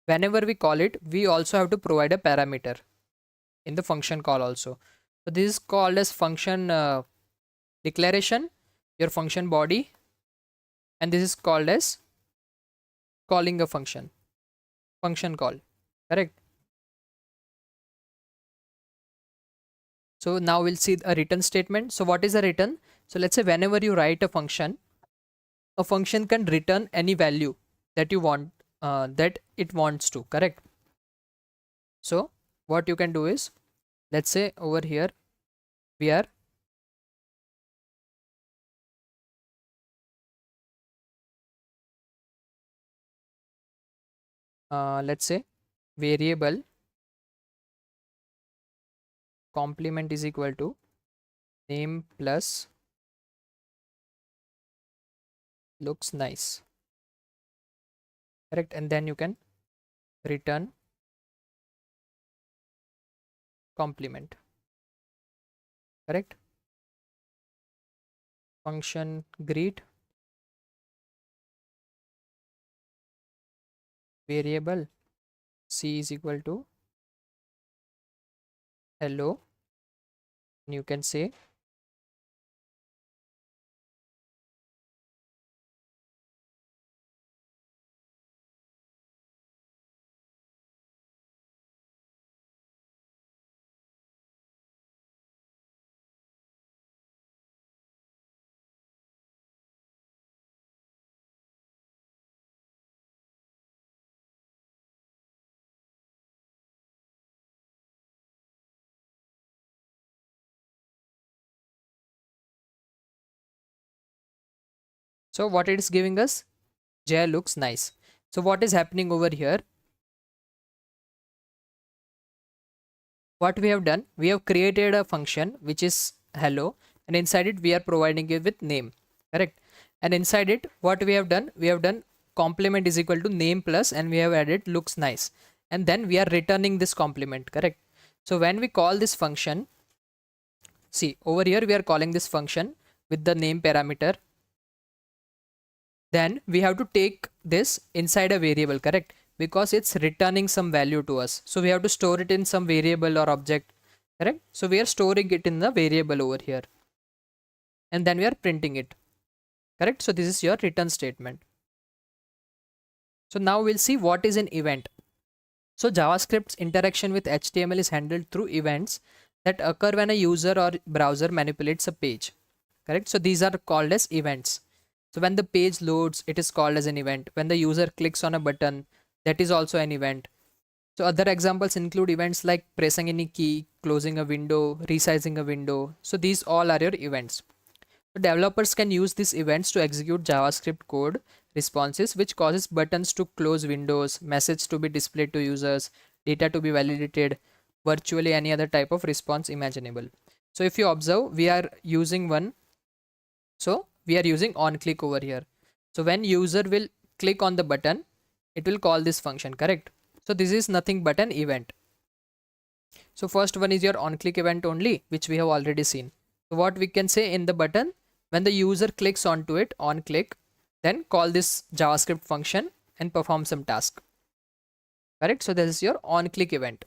A: whenever we call it, we also have to provide a parameter in the function call also. So this is called as function declaration, your function body, and this is called as calling a function call, correct? So now we'll see a return statement. So what is a return? So let's say whenever you write a function can return any value that you want, that it wants to, correct? So what you can do is, let's say over here we are let's say variable complement is equal to name plus looks nice, correct? And then you can return complement, correct? Function greet variable c is equal to hello, and you can say so what it is giving us, Jay looks nice. So what is happening over here, what we have done, we have created a function which is hello, and inside it we are providing it with name, correct? And inside it what we have done, complement is equal to name plus, and we have added looks nice, and then we are returning this complement, correct? So when we call this function, see over here we are calling this function with the name parameter, then we have to take this inside a variable, correct? Because it's returning some value to us, so we have to store it in some variable or object, correct? So we are storing it in the variable over here, and then we are printing it, correct? So this is your return statement. So now we'll see what is an event. So JavaScript's interaction with HTML is handled through events that occur when a user or browser manipulates a page, correct? So these are called as events. So when the page loads, it is called as an event. When the user clicks on a button, that is also an event. So other examples include events like pressing any key, closing a window, resizing a window. So these all are your events. So developers can use these events to execute JavaScript code responses, which causes buttons to close windows, message to be displayed to users, data to be validated, virtually any other type of response imaginable. So if you observe, we are using one. So we are using on click over here. So when user will click on the button, it will call this function, correct? So this is nothing but an event. So first one is your on click event only, which we have already seen. So what we can say in the button, when the user clicks onto it on click, then call this JavaScript function and perform some task, correct? So this is your on click event.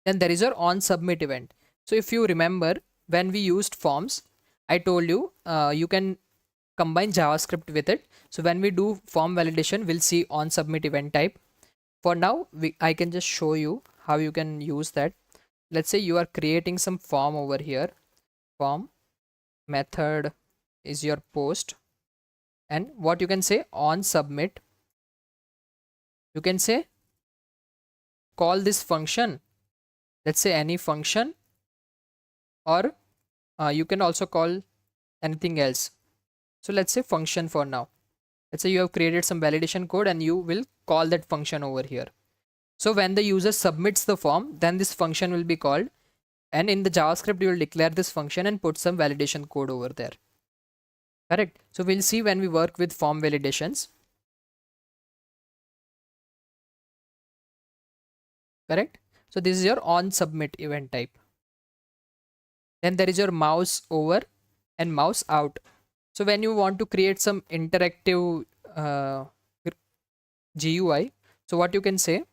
A: Then there is your on submit event. So if you remember, when we used forms, I told you you can combine JavaScript with it. So when we do form validation, we'll see on submit event type. For now, I can just show you how you can use that. Let's say you are creating some form over here. Form method is your post, and what you can say on submit, you can say call this function, let's say any function, or you can also call anything else. So let's say function for now. Let's say you have created some validation code and you will call that function over here. So when the user submits the form, then this function will be called, and in the JavaScript you will declare this function and put some validation code over there, correct? So we'll see when we work with form validations, correct? So this is your on submit event type. Then there is your mouse over and mouse out. So when you want to create some interactive GUI, so what you can say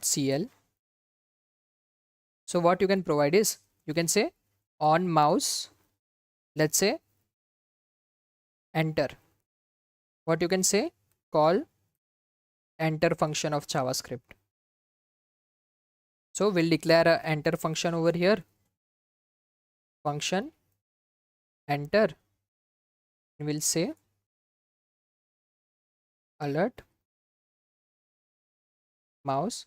A: .cl. So what you can provide is, you can say on mouse, let's say enter. What you can say, call enter function of JavaScript. So we'll declare a enter function over here, function enter, and we'll say alert mouse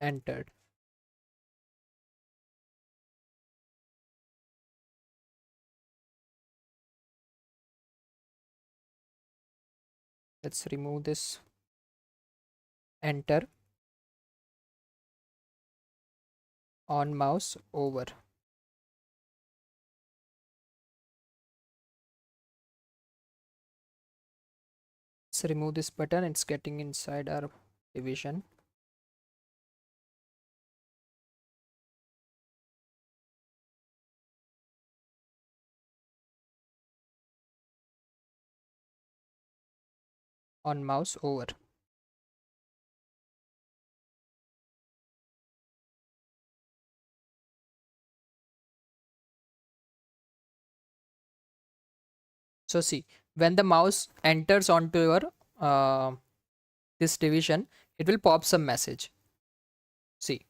A: entered. Let's remove this enter, on mouse over. Let's remove this button, it's getting inside our division. On mouse over. So see, when the mouse enters onto your this division, it will pop some message. See,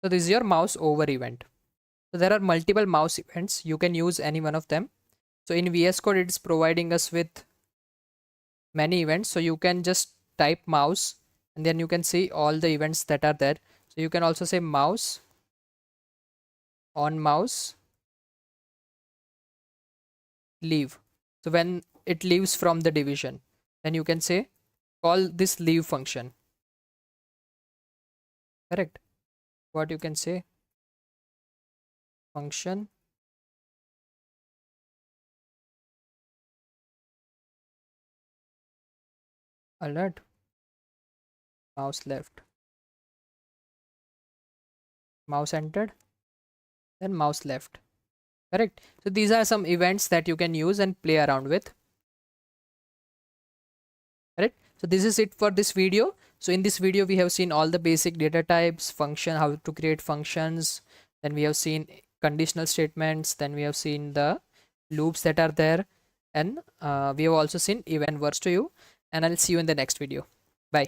A: so this is your mouse over event. So there are multiple mouse events, you can use any one of them. So in VS Code, it's providing us with many events, so you can just type mouse and then you can see all the events that are there. So you can also say mouse, on mouse, leave. So when it leaves from the division, then you can say call this leave function, correct? What you can say, function alert mouse left, mouse entered, then mouse left. correct? So these are some events that you can use and play around with, correct? So this is it for this video. So in this video we have seen all the basic data types, function, how to create functions, then we have seen conditional statements, then we have seen the loops that are there, and we have also seen event works to you, and I'll see you in the next video. Bye.